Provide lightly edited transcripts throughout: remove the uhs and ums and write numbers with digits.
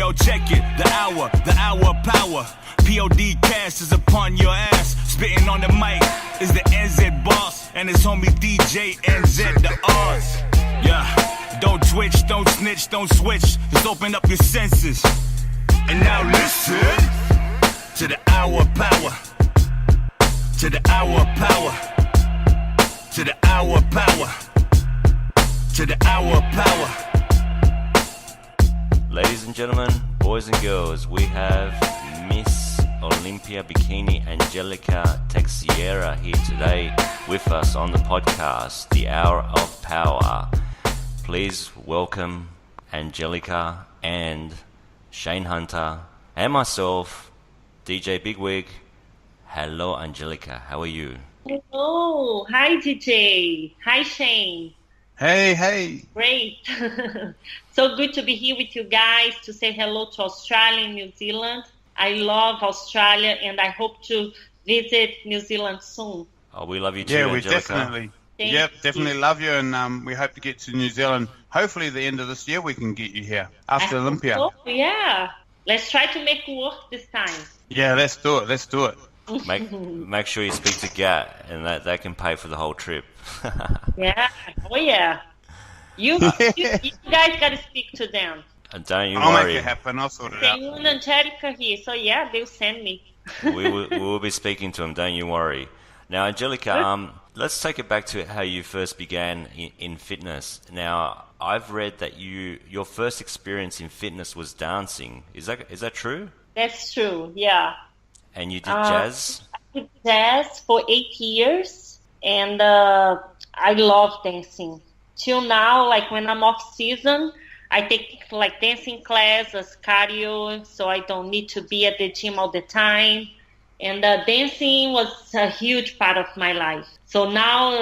Yo, check it, the hour of power. POD cast is upon your ass. Spitting on the mic is the NZ boss. And his homie DJ NZ the odds. Yeah, don't twitch, don't snitch, don't switch. Just open up your senses. And now listen to the hour of power. To the hour of power. To the hour of power. To the hour of power. Ladies and gentlemen, boys and girls, we have Miss Olympia Bikini Angelica Teixeira here today with us on the podcast, The Hour of Power. Please welcome Angelica and Shane Hunter and myself, DJ Bigwig. Hello, Angelica. How are you? Hello. Hi, DJ. Hi, Shane. Hey. Great. So good to be here with you guys to say hello to Australia and New Zealand. I love Australia and I hope to visit New Zealand soon. Oh, we love you too, Yeah, we Angelica. definitely love you, and we hope to get to New Zealand. Hopefully, the end of this year we can get you here after Olympia. So, yeah, let's try to make it work this time. Yeah, let's do it. Make sure you speak to Gat, and that can pay for the whole trip. Yeah, oh yeah. You guys got to speak to them. And don't you I'll worry. make it happen. I'll sort it out. You and Angelica here, so yeah, they'll send me. we will be speaking to him. Don't you worry. Now, Angelica, let's take it back to how you first began in fitness. Now, I've read that your first experience in fitness was dancing. Is that true? That's true. Yeah. And you did jazz? I did jazz for 8 years, and I love dancing. Till now, like when I'm off season, I take like dancing class as cardio, so I don't need to be at the gym all the time. And dancing was a huge part of my life. So now,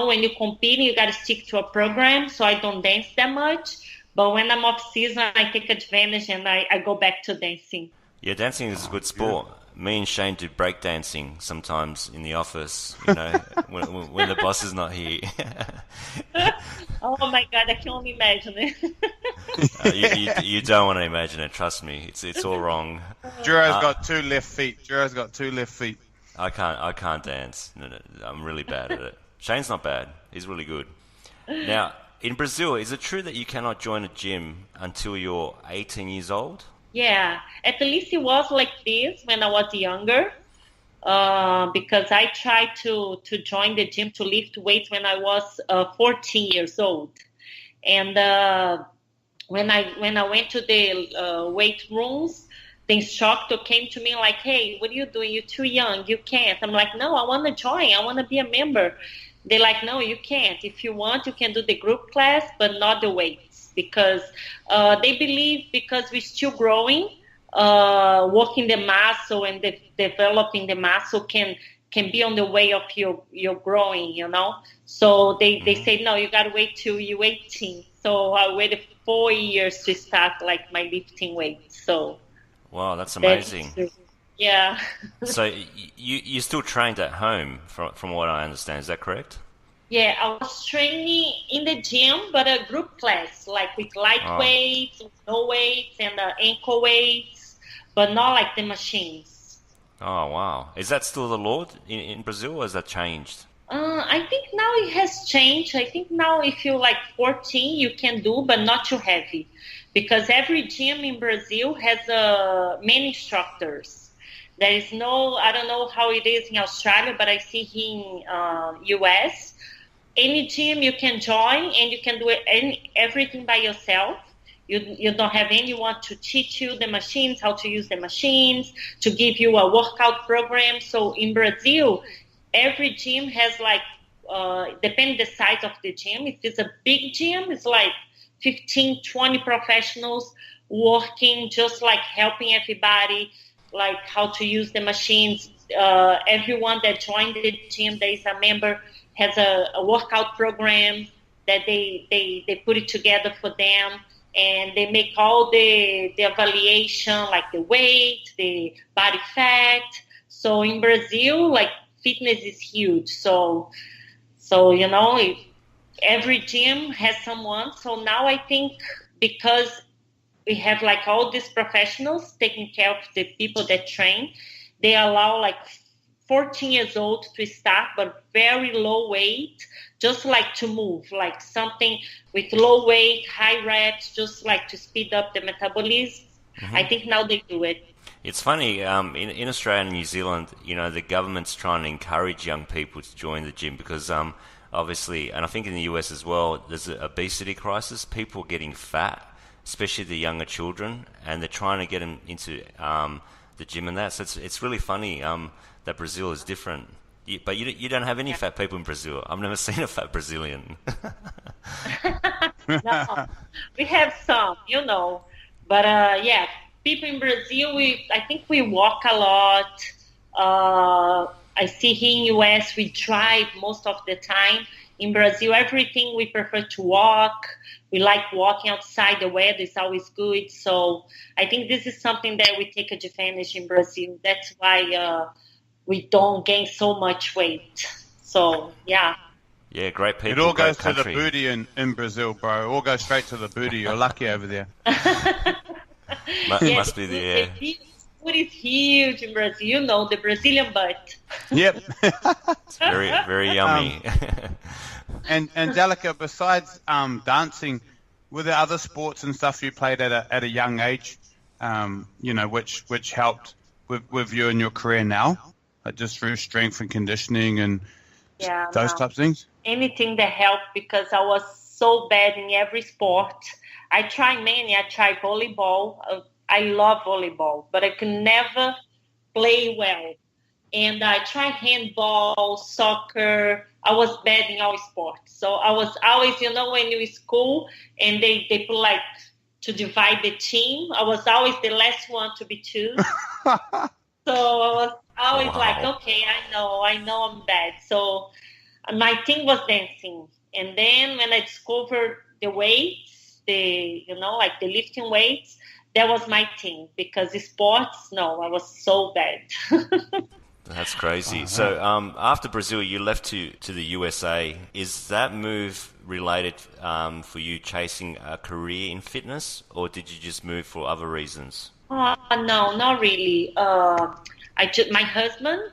when you compete, you got to stick to a program, so I don't dance that much. But when I'm off season, I take advantage and I go back to dancing. Yeah, dancing is a good sport. Me and Shane do break dancing sometimes in the office, when the boss is not here. Oh my God, I can only imagine it. You don't want to imagine it, trust me. It's all wrong. Juro's got two left feet. I can't dance. No, I'm really bad at it. Shane's not bad. He's really good. Now, in Brazil, is it true that you cannot join a gym until you're 18 years old? Yeah, at least it was like this when I was younger, because I tried to join the gym to lift weights when I was 14 years old. And when I went to the weight rooms, the instructor came to me like, hey, what are you doing? You're too young. You can't. I'm like, no, I want to join. I want to be a member. They're like, no, you can't. If you want, you can do the group class, but not the weights. Because they believe because we're still growing, working the muscle and developing the muscle can be on the way of your growing, So they say, no, you got to wait till you're 18. So I waited 4 years to start like my lifting weights. So wow, that's amazing. Yeah. So you still trained at home, from what I understand. Is that correct? Yeah, I was training in the gym, but a group class, like with light weights, no weights, and ankle weights, but not like the machines. Oh, wow. Is that still the law in Brazil, or has that changed? I think now it has changed. I think now if you're like 14, you can do, but not too heavy. Because every gym in Brazil has many instructors. There is I don't know how it is in Australia, but I see here in US, any gym you can join and you can do everything by yourself. You don't have anyone to teach you the machines, how to use the machines, to give you a workout program. So in Brazil, every gym has like, depending the size of the gym, if it's a big gym, it's like 15, 20 professionals working, just like helping everybody, like how to use the machines. Everyone that joined the gym, there is a member, has a workout program that they put it together for them, and they make all the evaluation, like the weight, the body fat. So in Brazil, like fitness is huge. So every gym has someone. So now I think because we have like all these professionals taking care of the people that train. They allow like 14 years old to start, but very low weight, just like to move, like something with low weight, high reps, just like to speed up the metabolism. Mm-hmm. I think now they do it. It's funny, in Australia and New Zealand, the government's trying to encourage young people to join the gym because obviously, and I think in the US as well, there's an obesity crisis. People are getting fat, especially the younger children, and they're trying to get them into the gym and that. So it's really funny that Brazil is different. But you don't have any fat people in Brazil. I've never seen a fat Brazilian. No, we have some, but yeah. People in Brazil, I think we walk a lot. I see here in US, we drive most of the time. In Brazil, everything we prefer to walk. We like walking outside. The weather is always good. So I think this is something that we take advantage in Brazil. That's why we don't gain so much weight. So, yeah. Yeah, great people. It all goes to the country. booty in Brazil, bro. It all goes straight to the booty. You're lucky over there. Must be the air. The food is huge in Brazil. The Brazilian butt. Yep. It's very, very yummy. And Angelica, besides dancing, were there other sports and stuff you played at a young age, which helped with you in your career now, like just through strength and conditioning and those types of things? Anything that helped, because I was so bad in every sport. I tried many. I tried volleyball. I love volleyball, but I could never play well. And I tried handball, soccer. I was bad in all sports. So I was always, when you're in school and they put like to divide the team, I was always the last one to be chosen. So I was always like, okay, I know I'm bad. So my thing was dancing. And then when I discovered the weights, the lifting weights, that was my thing, because the sports, no, I was so bad. That's crazy. So after Brazil, you left to the USA. Is that move related for you chasing a career in fitness, or did you just move for other reasons? No, not really. My husband,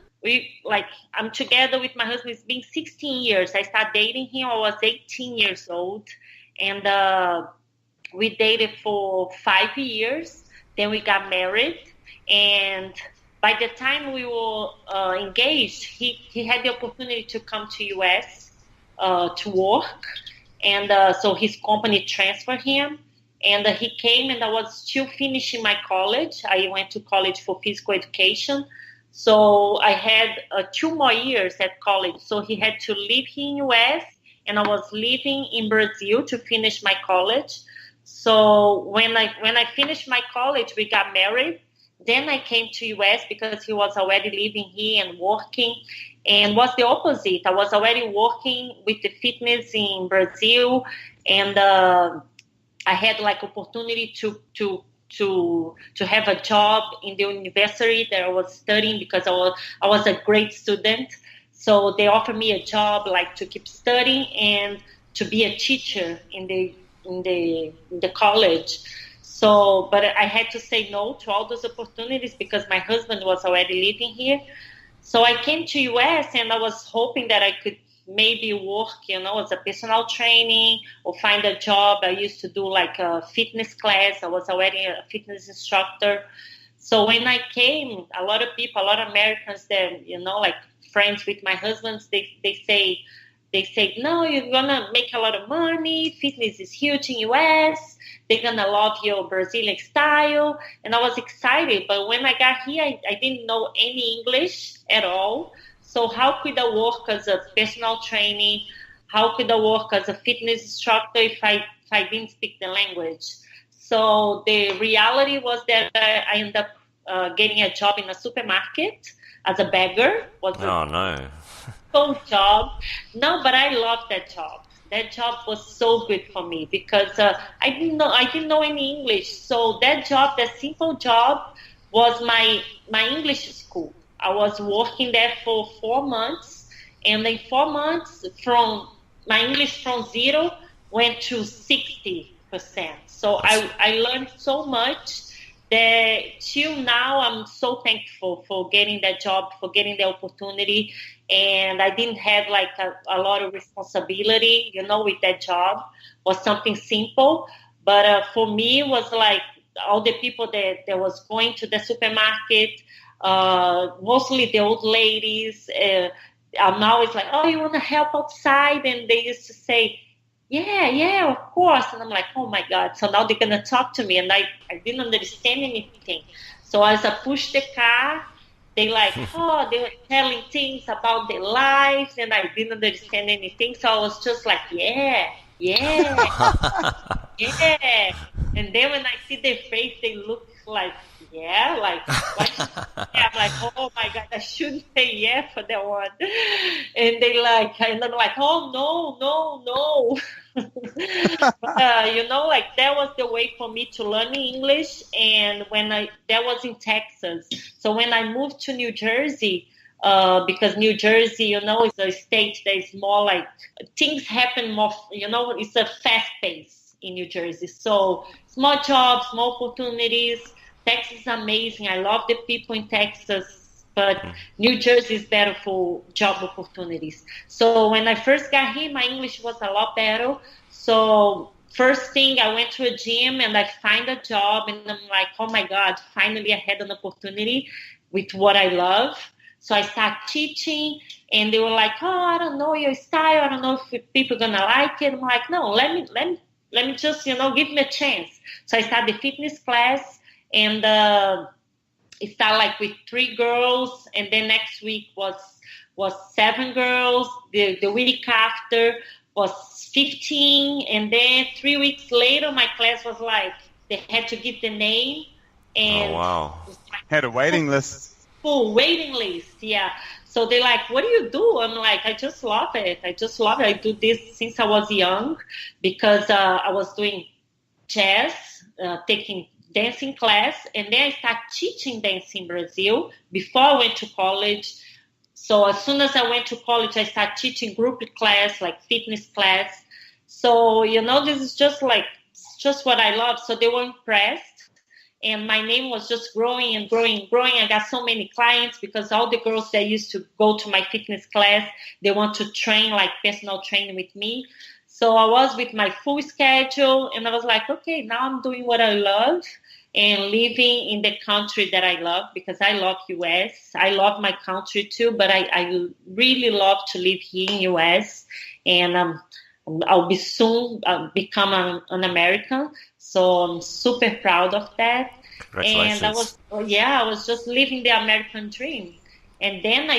I'm together with my husband. It's been 16 years. I started dating him. I was 18 years old, and we dated for 5 years. Then we got married, and by the time we were engaged, he had the opportunity to come to U.S. To work, and so his company transferred him, and he came, and I was still finishing my college. I went to college for physical education, so I had 2 more years at college. So he had to live here in U.S., and I was living in Brazil to finish my college. So when I finished my college, we got married. Then I came to US because he was already living here and working, and was the opposite. I was already working with the fitness in Brazil, and I had like opportunity to have a job in the university that I was studying, because I was a great student. So they offered me a job like to keep studying and to be a teacher in the college. So, but I had to say no to all those opportunities because my husband was already living here. So I came to US, and I was hoping that I could maybe work, as a personal training or find a job. I used to do like a fitness class. I was already a fitness instructor. So when I came, a lot of Americans that, like friends with my husband, they say, no, you're going to make a lot of money. Fitness is huge in US. They're going to love your Brazilian style. And I was excited. But when I got here, I didn't know any English at all. So how could I work as a personal trainer? How could I work as a fitness instructor if I didn't speak the language? So the reality was that I ended up getting a job in a supermarket as a bagger. No. Job. No, but I loved that job. That job was so good for me because I didn't know any English. So that job, that simple job, was my English school. I was working there for 4 months, and in 4 months, from my English from 0 went to 60. So I learned so much that till now I'm so thankful for getting that job, for getting the opportunity. And I didn't have like a lot of responsibility, with that job. It was something simple. But for me, it was like all the people that was going to the supermarket, mostly the old ladies. Now it's like, oh, you want to help outside? And they used to say, yeah, of course. And I'm like, oh my God. So now they're going to talk to me. And I didn't understand anything. So as I pushed the car, they they were telling things about their lives. And I didn't understand anything. So I was just like, yeah. And then when I see their face, they look like, I'm like, oh my God, I shouldn't say yeah for that one. And and I'm like, oh no. That was the way for me to learn English. And that was in Texas. So when I moved to New Jersey, because New Jersey, is a state that is more like things happen more, it's a fast pace in New Jersey. So small jobs, more opportunities. Texas is amazing. I love the people in Texas, but New Jersey is better for job opportunities. So when I first got here, my English was a lot better. So first thing, I went to a gym and I find a job, and I'm like, oh my God, finally I had an opportunity with what I love. So I started teaching, and they were like, oh, I don't know your style. I don't know if people are going to like it. I'm like, no, let me just, give me a chance. So I started the fitness class, and it started like with 3 girls, and then next week was 7 girls. The week after was 15, and then 3 weeks later, my class was like, they had to give the name. And oh, wow. Had a waiting list. Full waiting list, yeah. So they're like, what do you do? I'm like, I just love it. I do this since I was young because I was doing jazz, taking dancing class, and then I started teaching dance in Brazil before I went to college. So as soon as I went to college, I started teaching group class, like fitness class. So, this is just what I love. So they were impressed. And my name was just growing and growing and growing. I got so many clients because all the girls that used to go to my fitness class, they want to train, like personal training with me. So I was with my full schedule, and I was like, okay, now I'm doing what I love and living in the country that I love, because I love U.S. I love my country too, but I really love to live here in U.S. And I'll be soon become an American. So I'm super proud of that. Congratulations. And I was just living the American dream. And then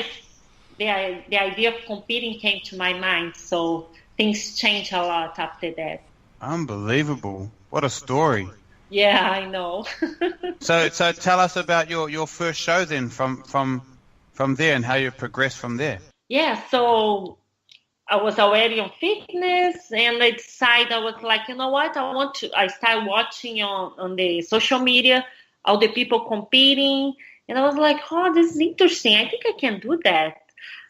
the idea of competing came to my mind. So things changed a lot after that. Unbelievable. What a story. Yeah, I know. So tell us about your first show then from there, and how you progressed from there. Yeah, so I was already on fitness, and I decided, I was like, you know what, I started watching on the social media, all the people competing, and I was like, oh, this is interesting. I think I can do that.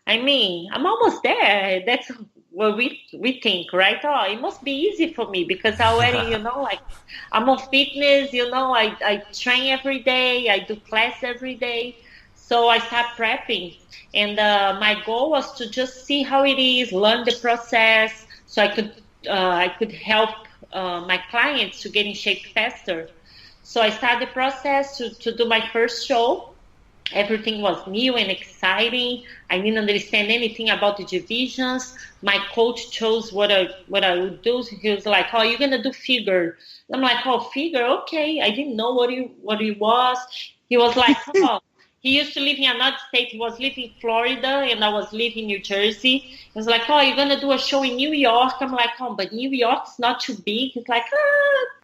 I mean, I'm almost there. That's what we think, right? Oh, it must be easy for me because I already, I'm on fitness, I train every day, I do class every day. So I started prepping. And my goal was to just see how it is, learn the process, so I could help my clients to get in shape faster. So I started the process to do my first show. Everything was new and exciting. I didn't understand anything about the divisions. My coach chose what I would do. He was like, "Oh, you're gonna do figure." I'm like, "Oh, figure? Okay." I didn't know what it was. He was like, "Oh." He used to live in another state. He was living in Florida, and I was living in New Jersey. He was like, oh, you're going to do a show in New York? I'm like, oh, but New York's not too big. He's like,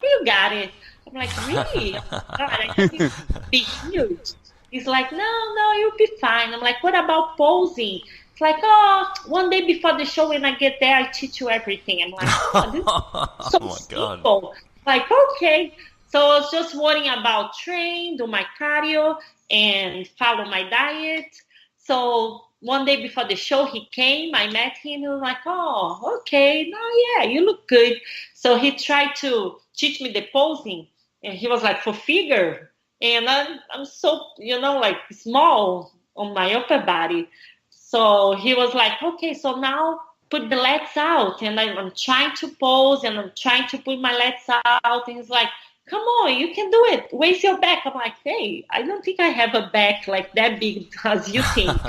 you got it. I'm like, really? Oh, God, I think it's be huge. He's like, no, you'll be fine. I'm like, what about posing? It's like, oh, one day before the show, when I get there, I teach you everything. I'm like, oh, this is so simple. God. Like, okay. So I was just worrying about train, do my cardio, and follow my diet. So one day before the show, he came. I met him. He was like, oh, okay. No, yeah, you look good. So he tried to teach me the posing. And he was like, for figure. And I'm so, like small on my upper body. So he was like, okay, so now put the legs out. And I'm trying to pose and I'm trying to put my legs out. And he's like, come on, you can do it. Raise your back. I'm like, hey, I don't think I have a back like that big as you think.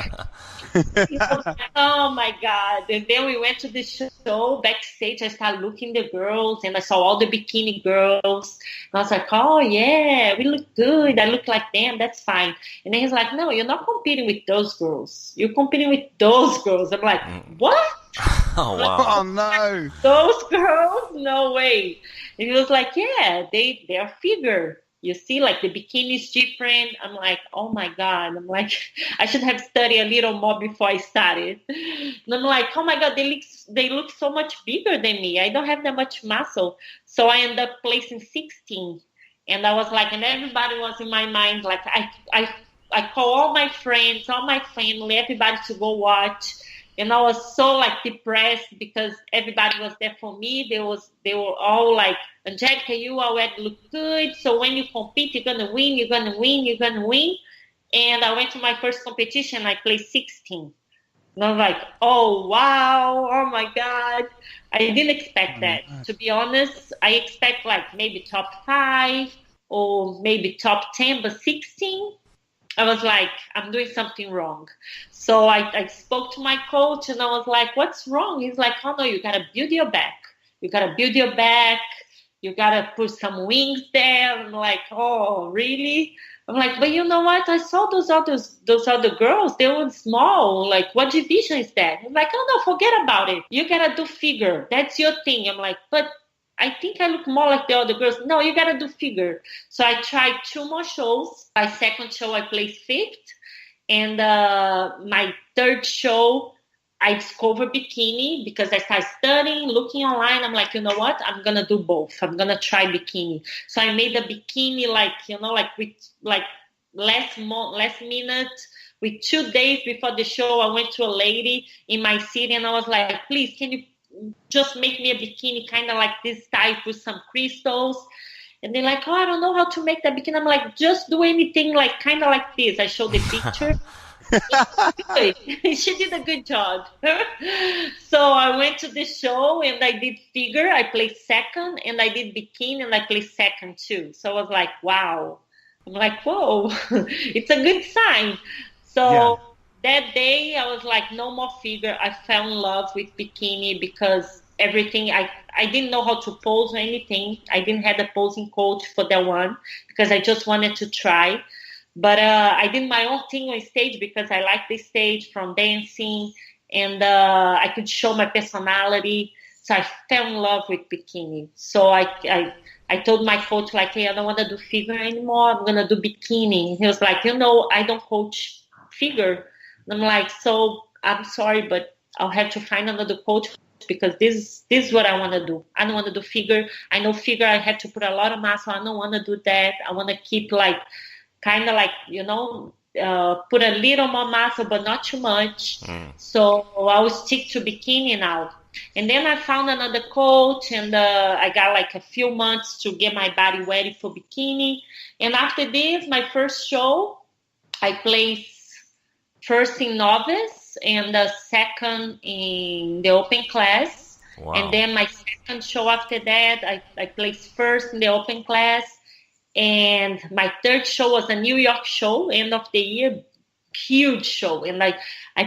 He was like, oh my God. And then we went to the show backstage. I started looking at the girls and I saw all the bikini girls. And I was like, oh yeah, we look good. I look like them. That's fine. And then he's like, no, you're not competing with those girls. You're competing with those girls. I'm like, what? Oh, wow. Oh, no. Those girls? No way. And he was like, yeah, they're figure. You see, like the bikini is different. I'm like, oh my God. I'm like, I should have studied a little more before I started. And I'm like, oh my God, they look so much bigger than me. I don't have that much muscle. So I ended up placing 16. And I was like, and everybody was in my mind, like I call all my friends, all my family, everybody to go watch. And I was so like depressed because everybody was there for me. They were all like, Angelica, you already look good. So when you compete, you're gonna win, you're gonna win, you're gonna win. And I went to my first competition, I placed 16. And I was like, oh wow, oh my God. I didn't expect that. To be honest, I expect like maybe top 5 or maybe top 10, but 16. I was like, I'm doing something wrong. So I spoke to my coach and I was like, what's wrong? He's like, oh no, you got to build your back. You got to build your back. You got to put some wings there. I'm like, oh, really? I'm like, but you know what? I saw those other girls. They were small. Like, what division is that? I'm like, oh no, forget about it. You got to do figure. That's your thing. I'm like, but I think I look more like the other girls. No, you got to do figure. So I tried 2 more shows. My second show, I placed 5th. And my third show, I discovered bikini because I started studying, looking online. I'm like, you know what? I'm going to do both. I'm going to try bikini. So I made a bikini with last minute. With 2 days before the show, I went to a lady in my city and I was like, please, can you just make me a bikini kind of like this type with some crystals? And they're like, oh, I don't know how to make that bikini. I'm like, just do anything like kind of like this. I showed the picture. She did a good job. So I went to the show and I did figure. I placed 2nd, and I did bikini and I placed 2nd too. So I was like, wow. I'm like, whoa, it's a good sign. So that day I was like, no more figure. I fell in love with bikini because everything, I didn't know how to pose or anything. I didn't have a posing coach for that one because I just wanted to try. But I did my own thing on stage because I like the stage from dancing and I could show my personality. So I fell in love with bikini. So I told my coach, like, hey, I don't want to do figure anymore. I'm going to do bikini. He was like, I don't coach figure. And I'm like, so I'm sorry, but I'll have to find another coach because this is what I want to do. I don't want to do figure. I know figure, I have to put a lot of muscle. I don't want to do that. I want to keep like, kind of like, put a little more muscle, but not too much. So I will stick to bikini now. And then I found another coach and I got like a few months to get my body ready for bikini. And after this, my first show, I placed 1st in novice and 2nd in the open class. Wow. And then my second show after that, I placed 1st in the open class. And my third show was a New York show, end of the year, huge show. And I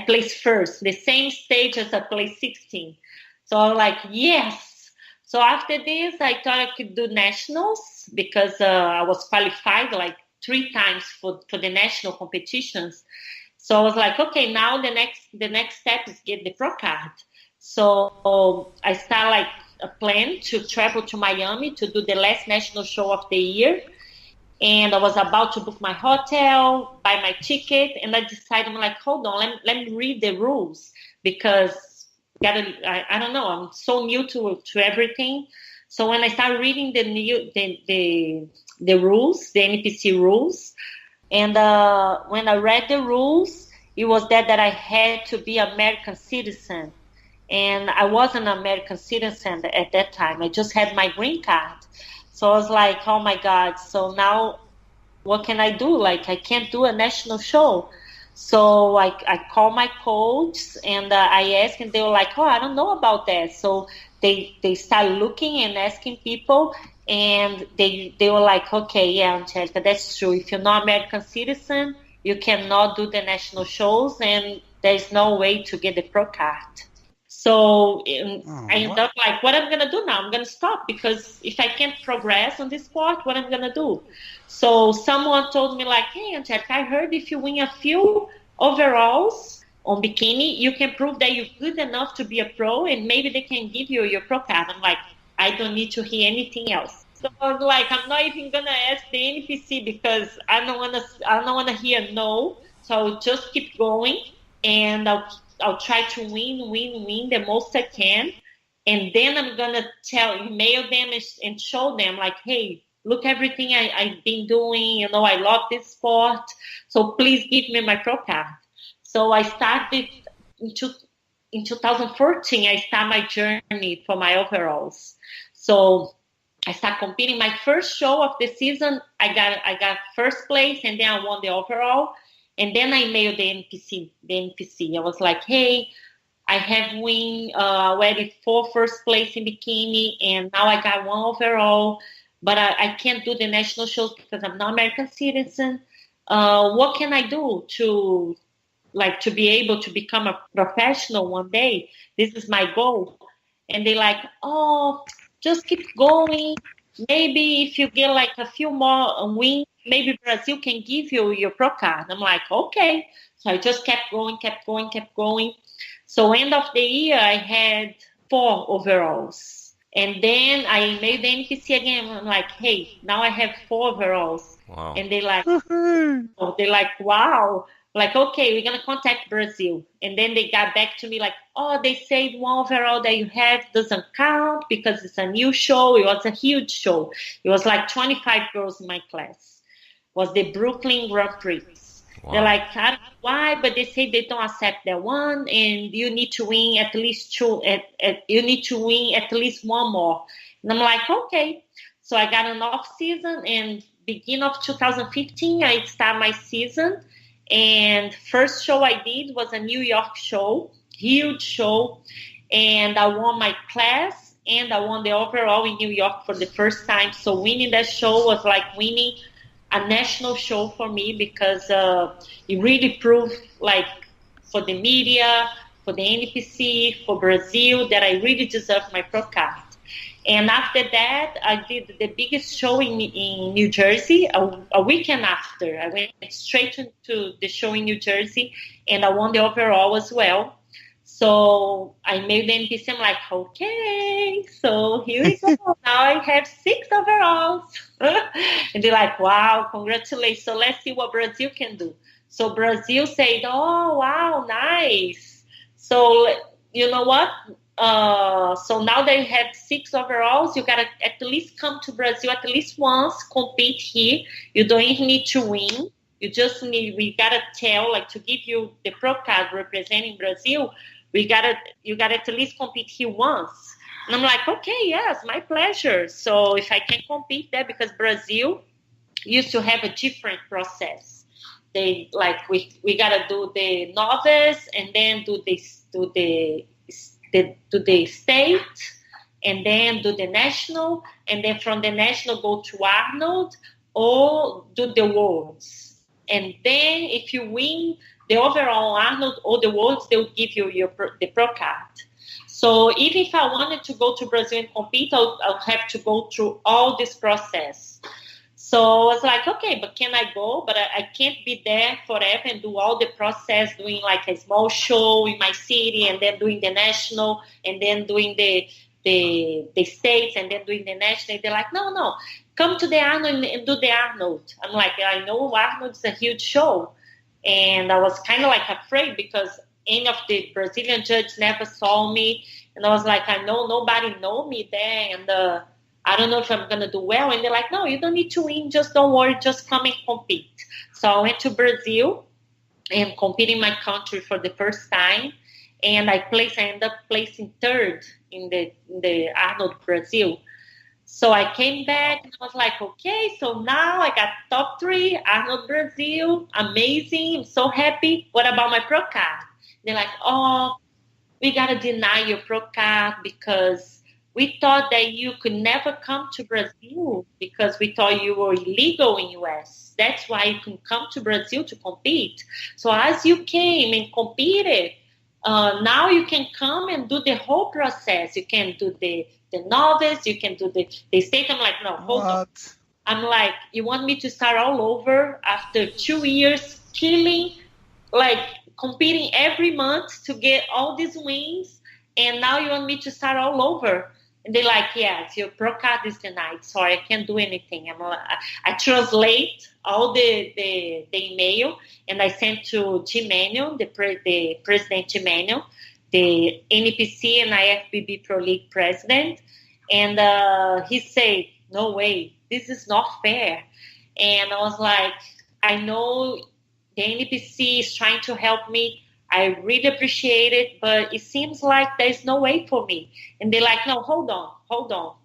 placed 1st, the same stage as I placed 16. So I was like, yes. So after this, I thought I could do nationals because I was qualified like 3 times for the national competitions. So I was like, okay, now the next step is get the pro card. So I started like a plan to travel to Miami to do the last national show of the year. And I was about to book my hotel, buy my ticket, and I decided, I'm like, hold on, let me read the rules because I don't know, I'm so new to everything. So when I started reading the rules, the NPC rules, and when I read the rules, it was that I had to be American citizen. And I wasn't an American citizen at that time. I just had my green card. So So I was like, oh my God. So now what can I do? Like, I can't do a national show. So I called my coach and I asked, and they were like, oh, I don't know about that. So they started looking and asking people, and they were like, okay, yeah, Angelica, that's true. If you're not American citizen, you cannot do the national shows, and there's no way to get the pro card. So I ended up like, what I'm going to do now? I'm going to stop, because if I can't progress on this sport, what I'm going to do? So someone told me like, hey, Angelica, I heard if you win a few overalls on bikini, you can prove that you're good enough to be a pro, and maybe they can give you your pro card. I'm like, I don't need to hear anything else. So I was like, I'm not even going to ask the NPC, because I don't want to hear no. So I'll just keep going, and I'll try to win the most I can. And then I'm going to email them and show them like, hey, look everything I've been doing. You know, I love this sport. So please give me my pro card. So I started in 2014, I started my journey for my overalls. So I started competing. My first show of the season, I got first place, and then I won the overall. And then I mailed the NPC. I was like, hey, I have won already 4 first place in bikini, and now I got 1 overall, but I can't do the national shows because I'm not American citizen. What can I do to be able to become a professional one day? This is my goal. And they're like, oh, just keep going. Maybe if you get like a few more wins, maybe Brazil can give you your pro card. I'm like, okay. So I just kept going. So end of the year, I had 4 overalls. And then I made the NPC again. I'm like, hey, now I have 4 overalls. Wow. And they're like, wow. Like, okay, we're going to contact Brazil. And then they got back to me like, oh, they said 1 overall that you have doesn't count because it's a new show. It was a huge show. It was like 25 girls in my class. It was the Brooklyn Grand Prix. Wow. They're like, I don't know why, but they say they don't accept that one, and you need to win at least 2. You need to win at least 1 more. And I'm like, okay. So I got an off season, and beginning of 2015, I start my season. And first show I did was a New York show, huge show. And I won my class, and I won the overall in New York for the first time. So winning that show was like winning a national show for me, because it really proved, like, for the media, for the NPC, for Brazil, that I really deserve my pro card. And after that, I did the biggest show in New Jersey a weekend after. I went straight to the show in New Jersey, and I won the overall as well. So I made the NPC. I'm like, okay, so here we go. Now I have 6 overalls. And they're like, wow, congratulations. So let's see what Brazil can do. So Brazil said, oh, wow, nice. So you know what? So now that you have 6 overalls, you got to at least come to Brazil at least once, compete here. You don't even need to win. We got to tell, like, to give you the pro card representing Brazil, you got to at least compete here once. And I'm like, okay, yes, my pleasure. So if I can compete there, because Brazil used to have a different process. They, like, we got to do the novice, and then do the state, and then do the national, and then from the national go to Arnold, or do the worlds. And then if you win the overall Arnold or the worlds, they'll give you the pro card. So even if I wanted to go to Brazil and compete, I'll have to go through all this process. So I was like, okay, but can I go? But I can't be there forever and do all the process, doing like a small show in my city, and then doing the national, and then doing the states, and then doing the national. They're like, no, come to the Arnold and do the Arnold. I'm like, I know Arnold's a huge show. And I was kind of like afraid, because any of the Brazilian judges never saw me. And I was like, I know nobody know me there, and I don't know if I'm going to do well. And they're like, no, you don't need to win. Just don't worry. Just come and compete. So I went to Brazil and competed in my country for the first time. And I ended up placing 3rd in the Arnold Brazil. So I came back and I was like, okay, so now I got top 3, Arnold Brazil, amazing, I'm so happy. What about my pro card? They're like, oh, we got to deny your pro card because we thought that you could never come to Brazil because we thought you were illegal in U.S. That's why you can come to Brazil to compete. So as you came and competed, now you can come and do the whole process. You can do the novice, you can do the state. I'm like, no, hold on. I'm like, you want me to start all over after 2 years killing, like competing every month to get all these wins, and now you want me to start all over? And they're like, yes, your pro card is denied. Sorry, I can't do anything. I translate all the email, and I sent to Jim Manuel, the President Jim Manuel, the NPC and IFBB Pro League president. And he said, no way, this is not fair. And I was like, I know the NPC is trying to help me. I really appreciate it, but it seems like there's no way for me. And they're like, no, hold on.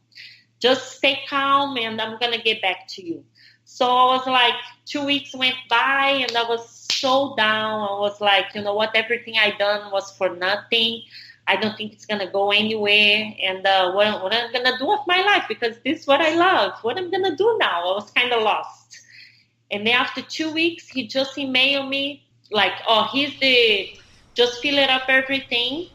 Just stay calm, and I'm going to get back to you. So I was like, 2 weeks went by, and I was so down. I was like, you know what, everything I done was for nothing. I don't think it's going to go anywhere. And what I'm going to do with my life, because this is what I love. What I'm going to do now? I was kind of lost. And then after 2 weeks, he just emailed me, like, oh, just fill it up everything,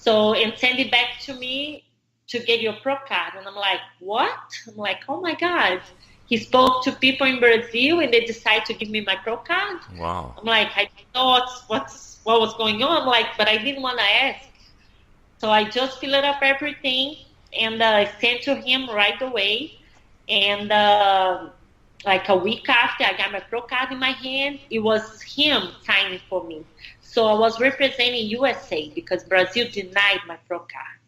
and send it back to me to get your pro card. And I'm like, what? I'm like, oh my God. He spoke to people in Brazil and they decided to give me my pro card. Wow. I'm like, I know what was going on. I'm like, but I didn't want to ask. So I just filled up everything and I sent to him right away. And like a week after I got my pro card in my hand, it was him signing for me. So I was representing USA because Brazil denied my pro card.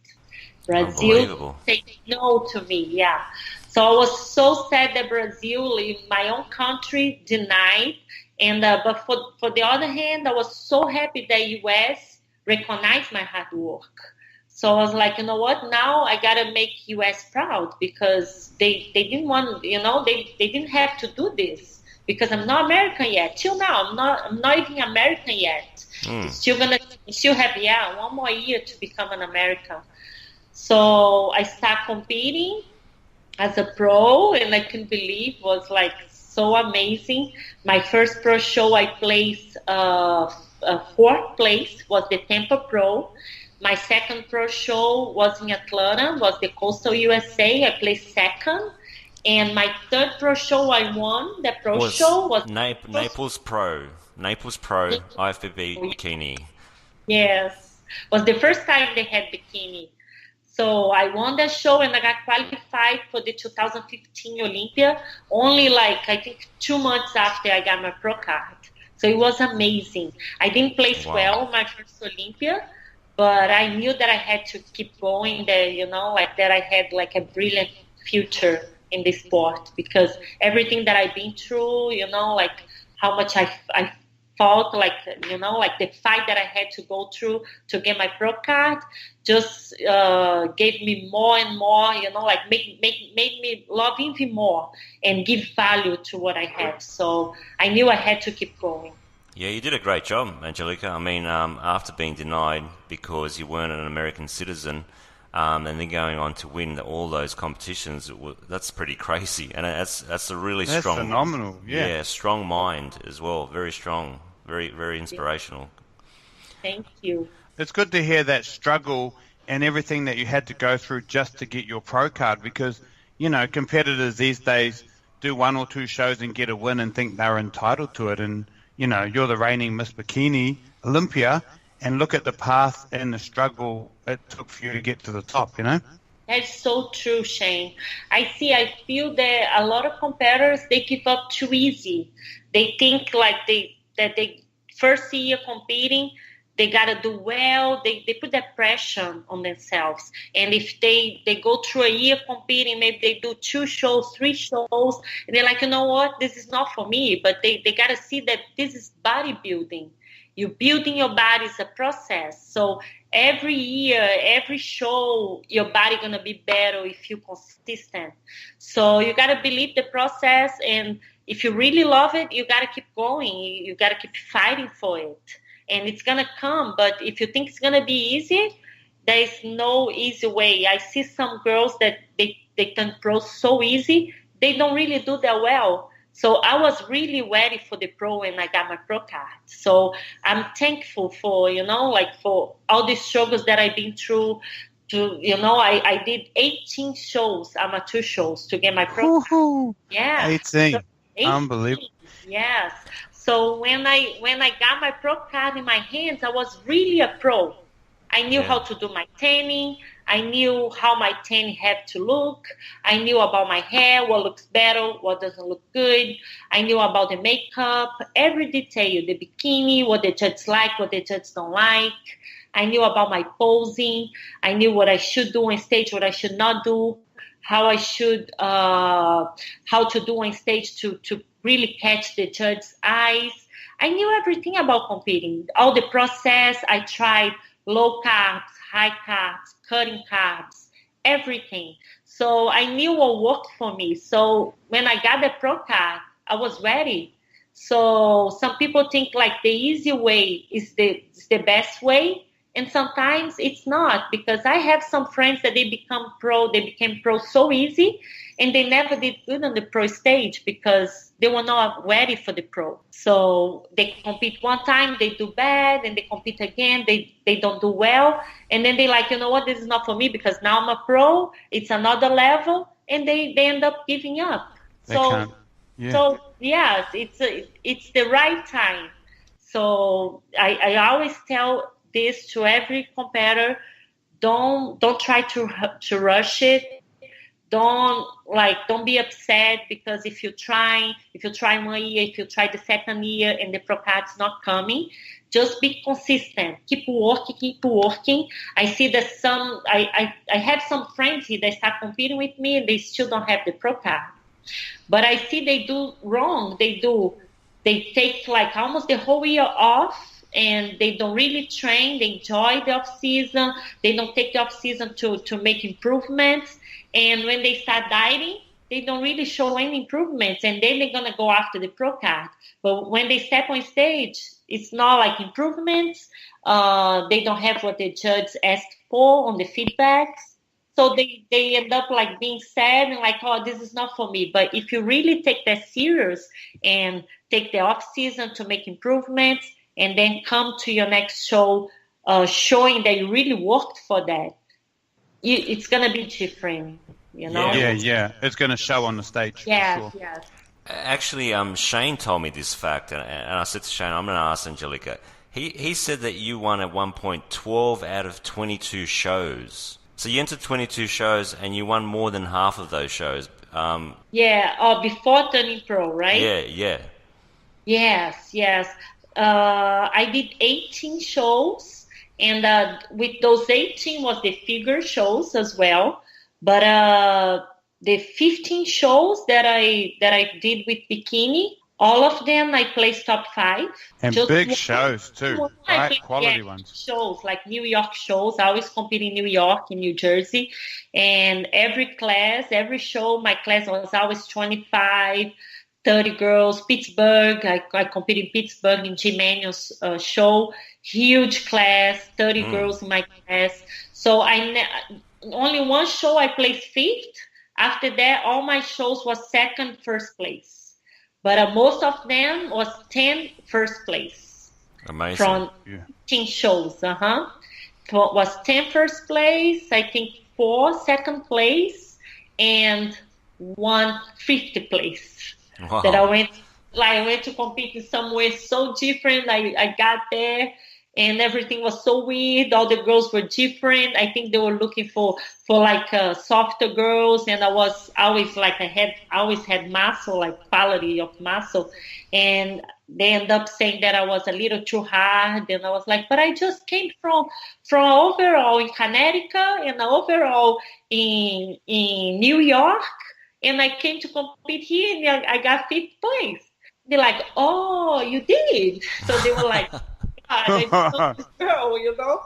Brazil said no to me, yeah. So I was so sad that Brazil, in my own country, denied. And but for the other hand, I was so happy that US recognized my hard work. So I was like, you know what? Now I gotta make US proud because they didn't want, they didn't have to do this because I'm not American yet. Till now, I'm not even American yet. Still have 1 more year to become an American. So I started competing as a pro, and I couldn't believe it was like so amazing. My first pro show, I placed 4th place, was the Tampa Pro. My second pro show was in Atlanta, was the Coastal USA. I placed 2nd. And my 3rd pro show I won. The pro show was Naples Pro IFBB Bikini. Yes. Was the first time they had bikini. So I won that show and I got qualified for the 2015 Olympia, only like I think 2 months after I got my pro card. So it was amazing. I didn't place well my first Olympia, but I knew that I had to keep going there, that I had like a brilliant future in this sport because everything that I've been through, like how much I fought, like the fight that I had to go through to get my pro card just gave me more and more, made me love even more and give value to what I have. So I knew I had to keep going. Yeah, you did a great job, Angelica. I mean, after being denied because you weren't an American citizen, and then going on to win all those competitions, that's pretty crazy. And that's a really strong... That's phenomenal, yeah. Yeah, strong mind as well. Very strong. Very, very inspirational. Thank you. It's good to hear that struggle and everything that you had to go through just to get your pro card because, competitors these days do 1 or 2 shows and get a win and think they're entitled to it. And, you're the reigning Miss Bikini Olympia, and look at the path and the struggle it took for you to get to the top, That's so true, Shane. I feel that a lot of competitors, they give up too easy. They think like that they first year competing, they got to do well. They put that pressure on themselves. And if they go through a year competing, maybe they do 2 shows, 3 shows, and they're like, you know what, this is not for me. But they got to see that this is bodybuilding. You building your body is a process. So every year, every show, your body going to be better if you're consistent. So you got to believe the process. And if you really love it, you got to keep going. You got to keep fighting for it. And it's going to come. But if you think it's going to be easy, there is no easy way. I see some girls that they turn pro so easy, they don't really do that well. So I was really ready for the pro when I got my pro card. So I'm thankful for, for all these struggles that I've been through. I did 18 shows, amateur shows, to get my pro card. Yeah. 18. So 18. Unbelievable. Yes. So when I got my pro card in my hands, I was really a pro. I knew how to do my tanning. I knew how my tanning had to look. I knew about my hair, what looks better, what doesn't look good. I knew about the makeup, every detail, the bikini, what the judges like, what the judges don't like. I knew about my posing. I knew what I should do on stage, what I should not do, how to do on stage to really catch the judge's eyes. I knew everything about competing, all the process. I tried low carbs, high carbs, cutting carbs, everything. So I knew what worked for me. So when I got the pro card, I was ready. So some people think like the easy way is the best way. And sometimes it's not, because I have some friends that they became pro so easy, and they never did good on the pro stage because they were not ready for the pro. So they compete one time, they do bad, and they compete again, they don't do well. And then they like, you know what, this is not for me because now I'm a pro, it's another level, and they end up giving up. So yes, it's the right time. So I always tell this to every competitor: don't try to rush it. Don't be upset because if you try 1 year, if you try the second year and the pro card's not coming, just be consistent. Keep working. I see that I have some friends here that start competing with me and they still don't have the pro card. But I see they do wrong. They take like almost the whole year off, and they don't really train. They enjoy the off season. They don't take the off season to make improvements. And when they start dieting, they don't really show any improvements. And then they're going to go after the pro card. But when they step on stage, it's not like improvements. They don't have what the judge asked for on the feedbacks. So they end up like being sad and like, oh, this is not for me. But if you really take that serious and take the off season to make improvements, and then come to your next show showing that you really worked for that, it's going to be different, Yeah. It's going to show on the stage. Yes, for sure. yes. Actually, Shane told me this fact, and I said to Shane, I'm going to ask Angelica. He said that you won at one point 12 out of 22 shows. So you entered 22 shows, and you won more than half of those shows. Before turning pro, right? Yeah. Yes. I did 18 shows, and with those 18 was the figure shows as well. But the 15 shows that I did with bikini, all of them I placed top 5. And big shows too, right? Quality ones. Shows like New York shows. I always compete in New York, in New Jersey, and every show, my class was always 25. 30 girls. Pittsburgh, I competed in Pittsburgh in Jim Manion's show. Huge class, 30 girls in my class. So only one show I placed 5th. After that, all my shows was 2nd, 1st place. But most of them was 10 1st place. Amazing. From 15 shows. Was 10 1st place, I think 4 2nd place, and 1 5th place. Wow. That I went to compete in somewhere so different. I got there and everything was so weird. All the girls were different. I think they were looking for like softer girls, and I always had muscle, like quality of muscle. And they end up saying that I was a little too hard, and I was like, but I just came from overall in Connecticut and overall in New York. And I came to compete here, and I got 5th place. They're like, "Oh, you did!" So they were like, "God, I know this girl,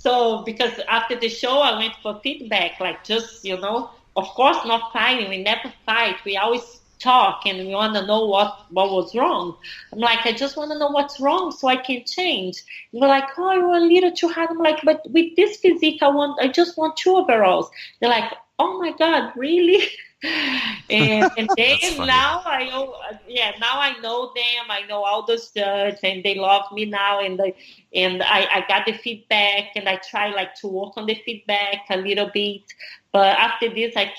So because after the show, I went for feedback, like just, of course, not fighting. We never fight. We always talk and we want to know what was wrong. I'm like, I just want to know what's wrong so I can change. And they're like, oh, you're a little too hard. I'm like, but with this physique, I just want 2 overalls. They're like, oh my God, really? and then now I know them. I know all those judges, and they love me now. And I got the feedback, and I try like to work on the feedback a little bit. But after this, I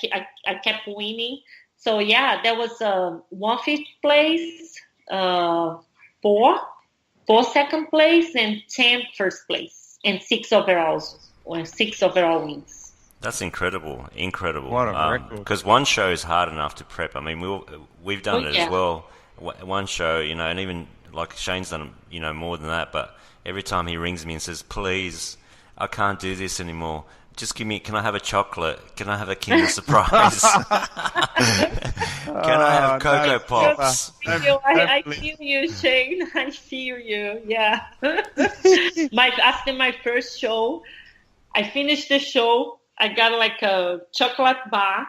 kept winning. So yeah, there was 1 5th place, 4 second place, and 10 first place, and 6 overalls, or 6 overall wins. That's incredible. What a record. Because one show is hard enough to prep. I mean, we've done it as well. One show, and even like Shane's done, more than that. But every time he rings me and says, "Please, I can't do this anymore. Just can I have a chocolate? Can I have a Kinder Surprise? Can I have Cocoa Pops?" I feel you, Shane. I feel you. Yeah. After my first show, I finished the show. I got like a chocolate bar,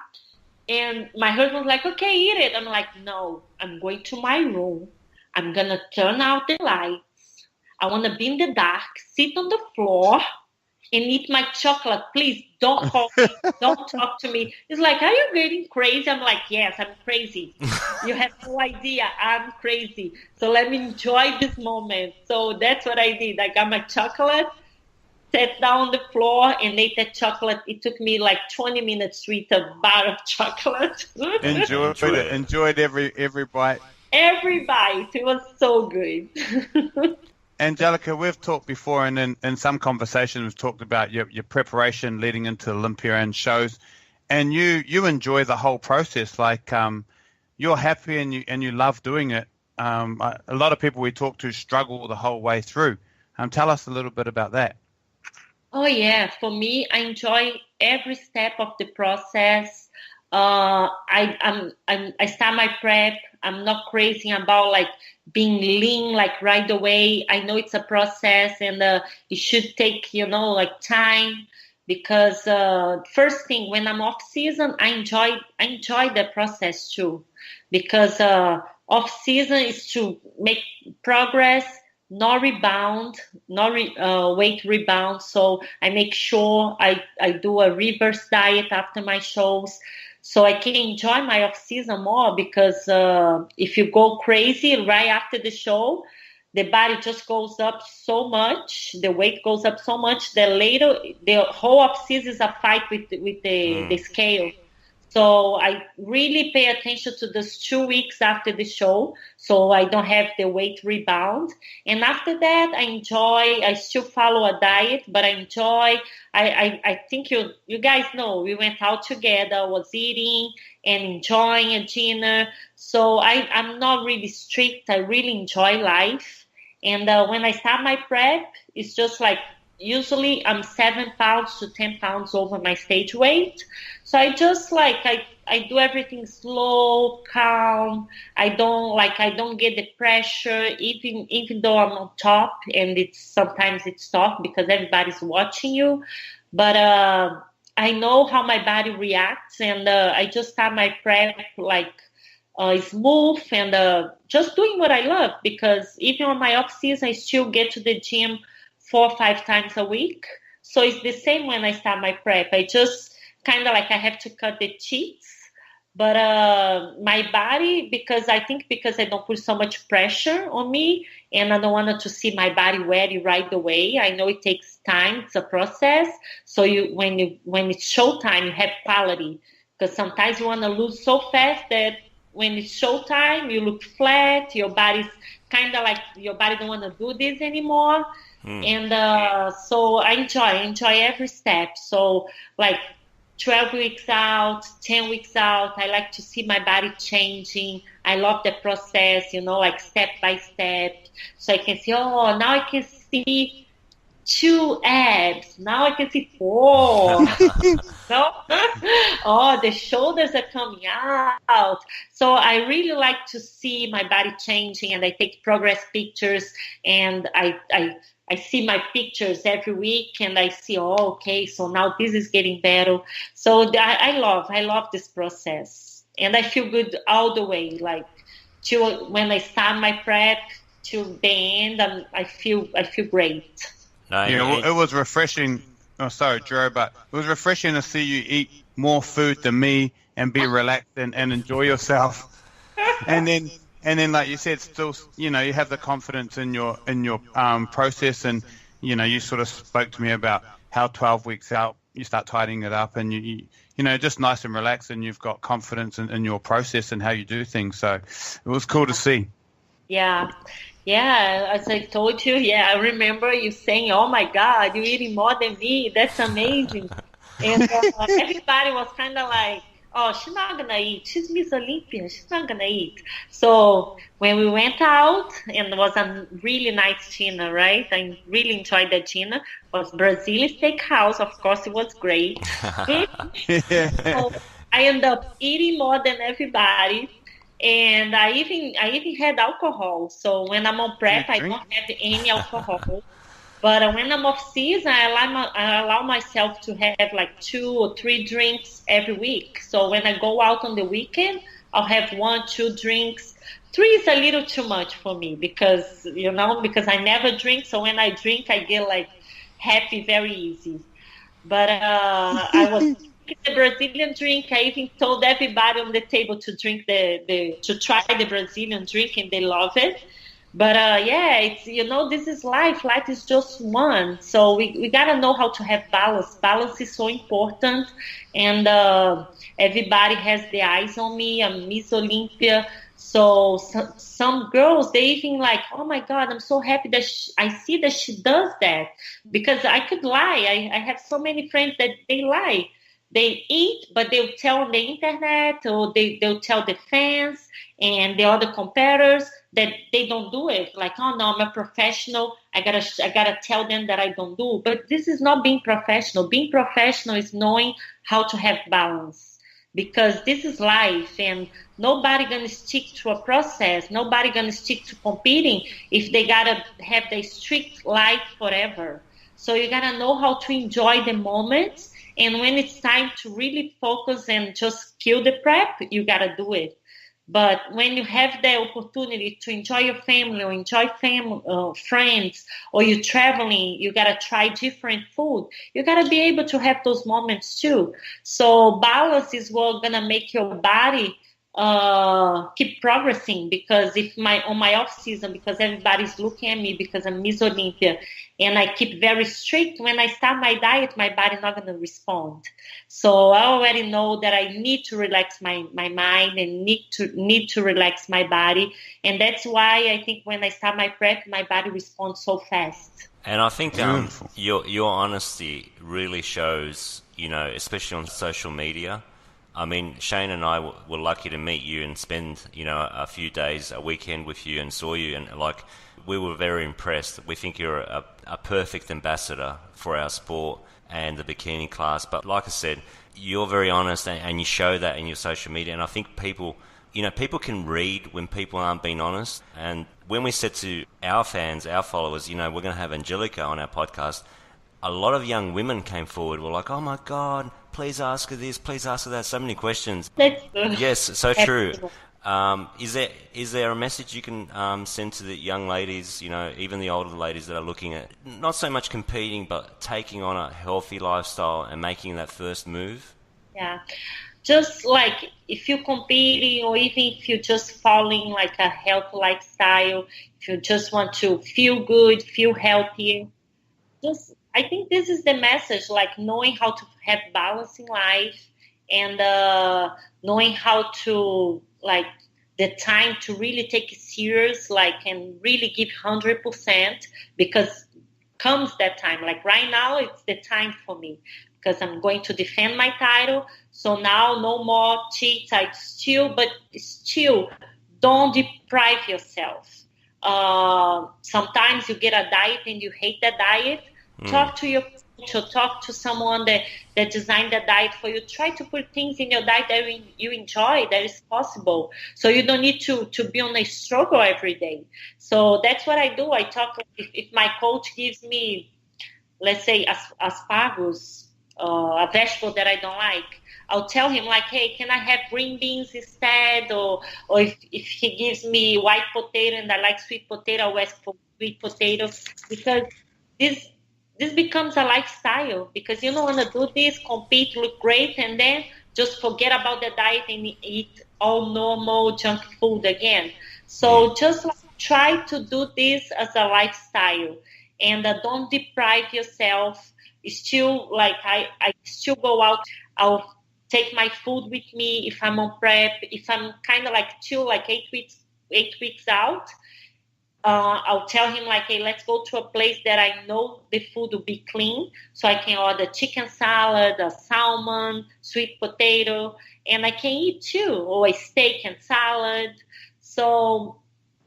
and my husband was like, okay, eat it. I'm like, no, I'm going to my room. I'm going to turn out the lights. I want to be in the dark, sit on the floor, and eat my chocolate. Please don't call me. Don't talk to me. He's like, are you getting crazy? I'm like, yes, I'm crazy. You have no idea. I'm crazy. So let me enjoy this moment. So that's what I did. I got my chocolate, sat down on the floor, and ate that chocolate. It took me like 20 minutes to eat a bar of chocolate. Enjoyed every bite. Every bite. It was so good. Angelica, we've talked before, and in some conversations we've talked about your preparation leading into Olympia and shows, and you enjoy the whole process. Like you're happy and you love doing it. A lot of people we talk to struggle the whole way through. Tell us a little bit about that. Oh yeah, for me, I enjoy every step of the process. I start my prep. I'm not crazy about like being lean like right away. I know it's a process, and it should take like time, because first thing, when I'm off season, I enjoy the process too, because off season is to make progress. No rebound, weight rebound. So I make sure I do a reverse diet after my shows, so I can enjoy my off season more. Because if you go crazy right after the show, the body just goes up so much, the weight goes up so much that later the whole off season is a fight with the scale. So I really pay attention to those 2 weeks after the show, so I don't have the weight rebound. And after that, I still follow a diet, but I enjoy. I think you guys know, we went out together, was eating and enjoying a dinner. So I'm not really strict. I really enjoy life. And when I start my prep, it's just like, usually I'm 7 pounds to 10 pounds over my stage weight. So I just I do everything slow, calm. I don't get the pressure, even though I'm on top, and sometimes it's tough because everybody's watching you. But I know how my body reacts, and I just start my prep smooth, and just doing what I love, because even on my off season, I still get to the gym 4 or 5 times a week. So it's the same when I start my prep. I just kind of I have to cut the cheats. But my body, because I don't put so much pressure on me, and I don't want to see my body ready right away. I know it takes time. It's a process. So when it's showtime, you have quality. Because sometimes you want to lose so fast that when it's showtime, you look flat. Your body's kind of your body don't want to do this anymore. And so I enjoy every step. So 12 weeks out, 10 weeks out, I like to see my body changing. I love the process, step by step. So I can see, now I can see 2 abs. Now I can see 4. The shoulders are coming out. So I really like to see my body changing, and I take progress pictures, and I I see my pictures every week, and I see, oh, okay, so now this is getting better. So I love this process, and I feel good all the way. Like till when I start my prep till the end, I feel great. No, Yeah, it was refreshing. Oh, sorry, Drew, but it was refreshing to see you eat more food than me and be relaxed and enjoy yourself. And then, like you said, still, you have the confidence in your process, and you sort of spoke to me about how 12 weeks out you start tidying it up, and you just nice and relaxed, and you've got confidence in your process and how you do things. So it was cool to see. Yeah, as I told you, I remember you saying, oh my God, you're eating more than me. That's amazing. And everybody was kind of like, oh, she's not going to eat. She's Miss Olympia. She's not going to eat. So when we went out, and it was a really nice dinner, right? I really enjoyed the dinner. It was Brazilian steakhouse. Of course, it was great. So I ended up eating more than everybody. And I even had alcohol. So when I'm on prep, I don't have any alcohol. But when I'm off season, I allow myself to have like 2 or 3 drinks every week. So when I go out on the weekend, I'll have 1, 2 drinks. 3 is a little too much for me because I never drink. So when I drink, I get like happy very easy. But I was drinking the Brazilian drink. I even told everybody on the table to drink to try the Brazilian drink, and they love it. But it's this is life. Life is just one. So we gotta know how to have balance. Balance is so important, and everybody has their eyes on me. I'm Miss Olympia. So some girls, they even like, oh my God, I'm so happy that I see that she does that, because I could lie. I have so many friends that they lie. They eat, but they'll tell on the internet, or they'll tell the fans and the other competitors that they don't do it. Like, oh no, I'm a professional. I gotta tell them that I don't do. But this is not being professional. Being professional is knowing how to have balance, because this is life, and nobody gonna stick to a process. Nobody gonna stick to competing if they gotta have the strict life forever. So you gotta know how to enjoy the moments. And when it's time to really focus and just kill the prep, you gotta do it. But when you have the opportunity to enjoy your family or enjoy friends, or you're traveling, you got to try different food. You got to be able to have those moments too. So balance is what's going to make your body keep progressing, because on my off season, because everybody's looking at me because I'm Miss Olympia, and I keep very strict, when I start my diet, my body's not going to respond. So I already know that I need to relax my mind and need to relax my body. And that's why I think when I start my prep, my body responds so fast. And I think your honesty really shows, especially on social media. I mean, Shane and I were lucky to meet you and spend, a few days, a weekend with you, and saw you, and we were very impressed. We think you're a perfect ambassador for our sport and the bikini class. But like I said, you're very honest, and you show that in your social media. And I think people can read when people aren't being honest. And when we said to our fans, our followers, we're going to have Angelica on our podcast, a lot of young women came forward. Were like, oh my God, please ask her this, please ask her that. So many questions. That's good. Yes, so true. Is there a message you can send to the young ladies, even the older ladies that are looking at not so much competing, but taking on a healthy lifestyle and making that first move? Yeah. Just like if you're competing, or even if you're just following like a healthy lifestyle, if you just want to feel good, feel healthier, I think this is the message, like knowing how to have balance in life, and knowing how to, like, the time to really take it serious, and really give 100%, because comes that time. Like right now, it's the time for me, because I'm going to defend my title. So now no more cheats. But still don't deprive yourself. Sometimes you get a diet and you hate that diet. Talk to your or talk to someone that designed the diet for you. Try to put things in your diet that you enjoy, that is possible. So you don't need to be on a struggle every day. So that's what I do. I talk, if my coach gives me, let's say, asparagus, a vegetable that I don't like, I'll tell him like, hey, can I have green beans instead? Or if he gives me white potato and I like sweet potato, I'll ask for sweet potato, because this becomes a lifestyle, because you don't want to do this, compete, look great, and then just forget about the diet and eat all normal junk food again. So just try to do this as a lifestyle, and don't deprive yourself. Still, like I still go out. I'll take my food with me if I'm on prep. If I'm kind of like chill, like 8 weeks out, I'll tell him like, hey, let's go to a place that I know the food will be clean, so I can order chicken salad, a salmon, sweet potato, and I can eat too, or a steak and salad. So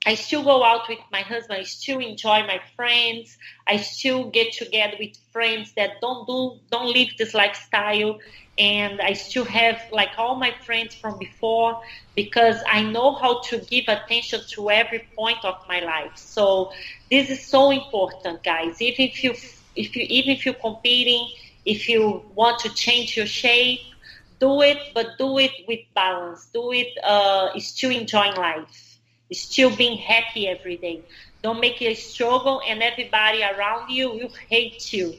I still go out with my husband. I still enjoy my friends. I still get together with friends that don't live this lifestyle. And I still have like all my friends from before, because I know how to give attention to every point of my life. So this is so important, guys. Even if you're competing, if you want to change your shape, do it, but do it with balance. Do it still enjoying life. Still being happy every day. Don't make it a struggle, and everybody around you will hate you,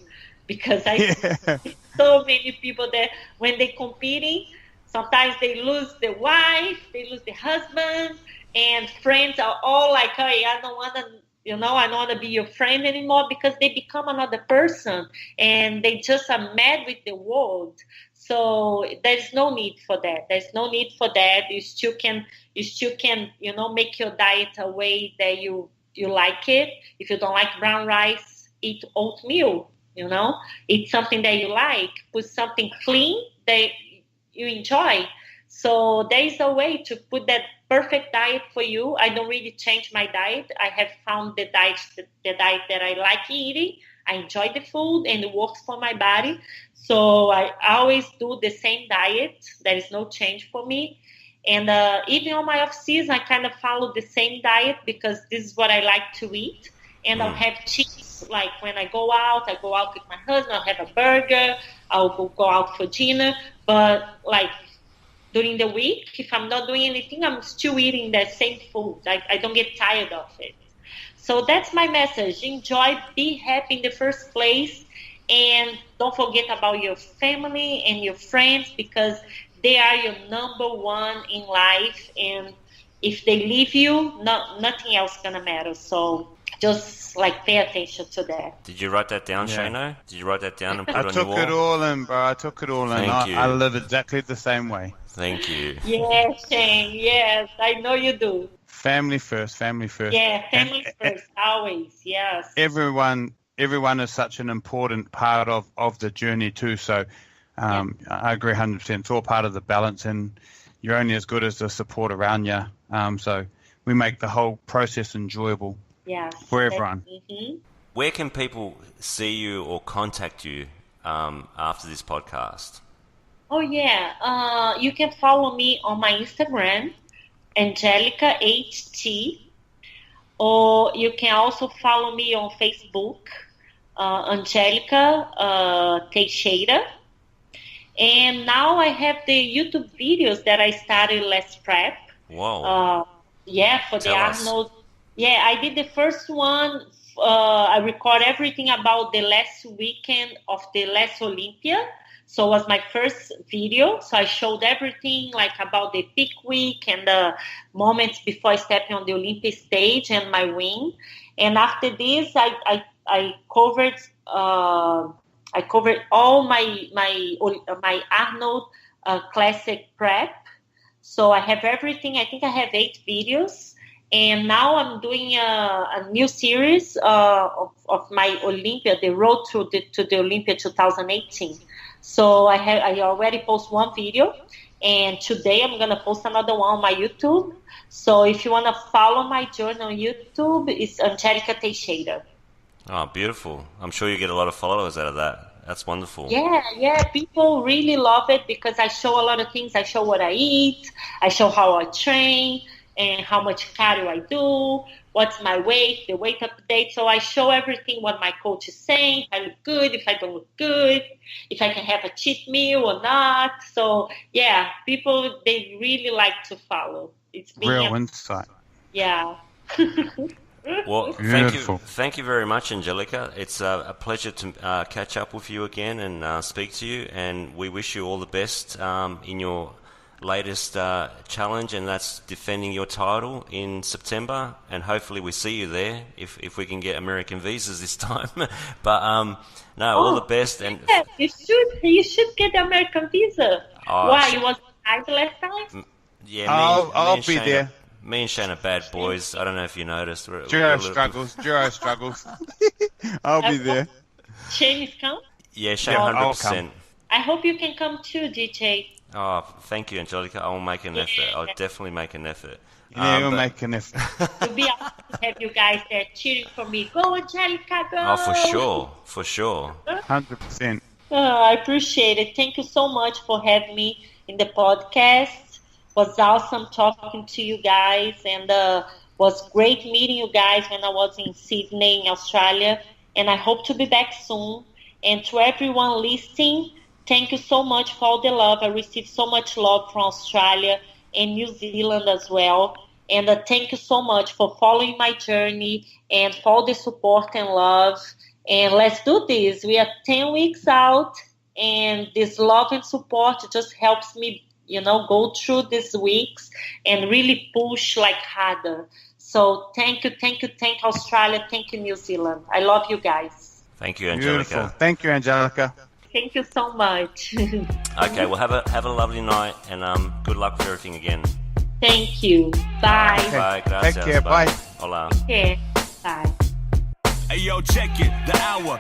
because I see so many people that when they're competing, sometimes they lose the wife, they lose the husband, and friends are all like, hey, I don't want to be your friend anymore, because they become another person and they just are mad with the world. So there's no need for that. You still can, make your diet a way that you like it. If you don't like brown rice, eat oatmeal, eat something that you like, put something clean that you enjoy. So there is a way to put that perfect diet for you. I don't really change my diet. I have found the diet that I like eating. I enjoy the food and it works for my body. So I always do the same diet. There is no change for me. And even on my off season, I kind of follow the same diet, because this is what I like to eat. And I'll have cheats. Like when I go out with my husband, I'll have a burger. I'll go out for dinner. But like during the week, if I'm not doing anything, I'm still eating that same food. I don't get tired of it. So that's my message. Enjoy, be happy in the first place, and don't forget about your family and your friends, because they are your number one in life. And if they leave you, nothing else is going to matter. So just like pay attention to that. Did you write that down, Shano? Did you write that down and put it on your wall? I took it all in, bro. I took it all in. I live exactly the same way. Thank you. Yes, Shane. Yes, I know you do. Family first. Yeah, family first, always, yes. Everyone is such an important part of the journey too. So I agree 100%. It's all part of the balance, and you're only as good as the support around you. So we make the whole process enjoyable for everyone. Mm-hmm. Where can people see you or contact you after this podcast? Oh, yeah. You can follow me on my Instagram, Angelica HT, or you can also follow me on Facebook, Angelica Teixeira. And now I have the YouTube videos that I started last prep. Wow. For the Arnold. Yeah, I did the first one. I record everything about the last weekend of the last Olympia. So it was my first video. So I showed everything like about the peak week and the moments before I stepped on the Olympic stage and my win. And after this, I covered all my Arnold Classic prep. So I have everything. I think I have 8 videos. And now I'm doing a new series of my Olympia, the road to the Olympia 2018. So I already post one video, and today I'm going to post another one on my YouTube. So if you want to follow my journey on YouTube, it's Angelica Teixeira. Oh, beautiful. I'm sure you get a lot of followers out of that. That's wonderful. Yeah, people really love it because I show a lot of things. I show what I eat, I show how I train, and how much cardio I do, what's my weight, the weight update. So I show everything what my coach is saying, if I look good, if I don't look good, if I can have a cheat meal or not. So yeah, people, they really like to follow. It's been Real insight. Yeah. Well, Beautiful. thank you very much, Angelica. It's a pleasure to catch up with you again and speak to you. And we wish you all the best in your latest challenge, and that's defending your title in September. And hopefully we see you there if we can get American visas this time. But all the best. And yeah, you should get the American visa. Why? You was tired last time? Yeah, I'll be there. Me and Shane are bad boys. I don't know if you noticed. Juro struggles. I'll be there. Shane is come? Yeah, Shane, I'll 100%. come. I hope you can come too, DJ. Oh, thank you, Angelica. I will make an effort. I'll definitely make an effort. Yeah, we'll make an effort. It'll be awesome to have you guys there cheering for me. Go, Angelica, go! Oh, for sure. 100%. I appreciate it. Thank you so much for having me in the podcast. Was awesome talking to you guys, and was great meeting you guys when I was in Sydney, in Australia. And I hope to be back soon. And to everyone listening, thank you so much for all the love. I received so much love from Australia and New Zealand as well. And thank you so much for following my journey and for all the support and love. And let's do this. We are 10 weeks out, and this love and support just helps me, go through these weeks and really push like harder. So thank you Australia, thank you New Zealand. I love you guys. Thank you, Angelica. Beautiful. Thank you, Angelica. Thank you so much. Okay, well, have a lovely night, and good luck with everything again. Thank you. Bye. Bye. Gracias. Take care. Bye. Hola. Okay. Bye. Hey yo, check it, the hour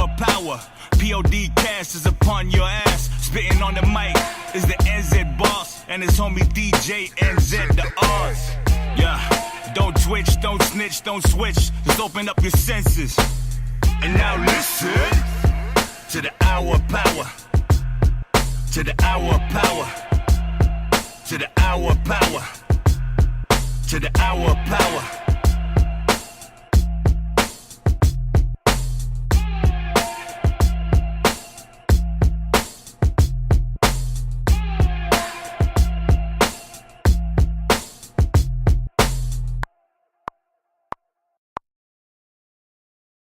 of power. POD cast is upon your ass. Spitting on the mic is the NZ boss and his homie DJ NZ the R's. Yeah, don't twitch, don't snitch, don't switch. Just open up your senses. And now listen to the hour of power. To the hour of power. To the hour of power. To the hour of power.